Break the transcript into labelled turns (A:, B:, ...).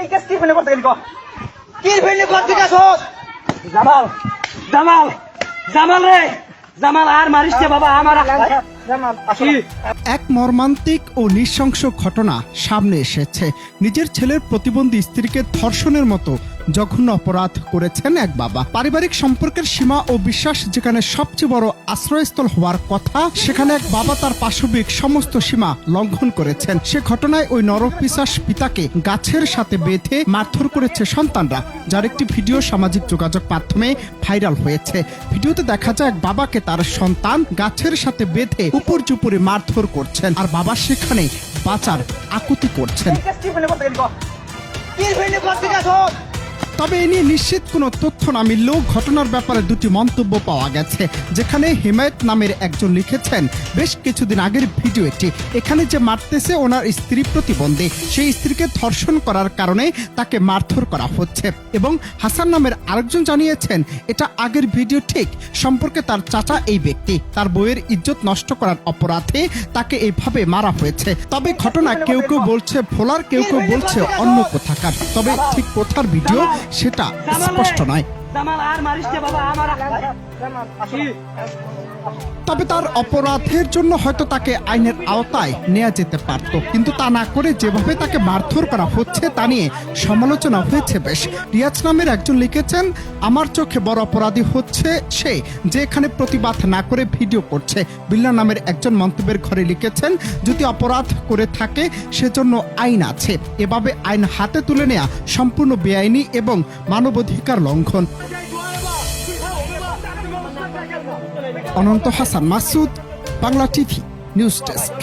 A: এই কেস কি ফেলে করতে গেলি কো কি ফেলে করতে গেছস জামাল জামাল জামাল রে জামাল আর মারিস কে বাবা আমার জামাল আসলে
B: এক মর্মান্তিক ও নৃশংস ঘটনা সামনে এসেছে। নিজের ছেলের প্রতিবন্ধী স্ত্রীকে ধর্ষণের মতো জঘন্য অপরাধ করেছেন এক বাবা। পারিবারিক সম্পর্কের সীমা ও বিশ্বাস যেখানে সবচেয়ে বড় আশ্রয়স্থল হওয়ার কথা, সেখানে এক বাবা তার পাশবিক সমস্ত সীমা লঙ্ঘন করেছেন। সে ঘটনায় ওই নরপিশাচ পিতাকে গাছের সাথে বেঁধে মারধর করেছে সন্তানরা, যার একটি ভিডিও সামাজিক যোগাযোগ মাধ্যমে ভাইরাল হয়েছে। ভিডিওতে দেখা যায় এক বাবাকে তার সন্তান গাছের সাথে বেঁধে উপর্যুপরি মারধর করছেন, আর বাবা সেখানে বাঁচার আকুতি করছেন।
A: এই কেস কি ফেলে করতে গেলি কো কি ফেলে করতে গেছস
B: তবে এ নিয়ে নিশ্চিত কোনো তথ্য না মিললেও ঘটনার ব্যাপারে দুটি মন্তব্য পাওয়া গেছে, যেখানে হিমায়ত নামের একজন লিখেছেন বেশ কিছুদিন আগের ভিডিও এটি। এখানে যে মারতেছে ওনার স্ত্রী প্রতিবন্ধী, সেই স্ত্রীকে ধর্ষণ করার কারণে তাকে মারধর করা হচ্ছে। এবং হাসান নামের আরেকজন জানিয়েছেন এটা আগের ভিডিও ঠিক, সম্পর্কে তার চাচা এই ব্যক্তি, তার বইয়ের ইজ্জত নষ্ট করার অপরাধে তাকে এইভাবে মারা হয়েছে। তবে ঘটনা কেউ কেউ বলছে ভোলার, কেউ কেউ বলছে অন্য কোথাকার, তবে ঠিক কোথার ভিডিও সেটা স্পষ্ট নয়।
A: জামাল আর মারিস কে বাবা আমার জামাল আসলে
B: তবে তার অপরাধের জন্য হয়তো তাকে আইনের আওতায় নেওয়া যেতে পারত, কিন্তু তা না করে যেভাবে তাকে মারধর করা হচ্ছে তা নিয়ে সমালোচনা হয়েছে বেশ। রিয়াজ নামের একজন লিখেছেন, আমার চোখে বড় অপরাধী হচ্ছে সে যে এখানে প্রতিবাদ না করে ভিডিও করছে। বিল্লা নামের একজন মন্তব্যের ঘরে লিখেছেন, যদি অপরাধ করে থাকে সেজন্য আইন আছে, এভাবে আইন হাতে তুলে নেওয়া সম্পূর্ণ বেআইনি এবং মানবাধিকার লঙ্ঘন। Ananta Hasan Masud, Bangla TV news desk.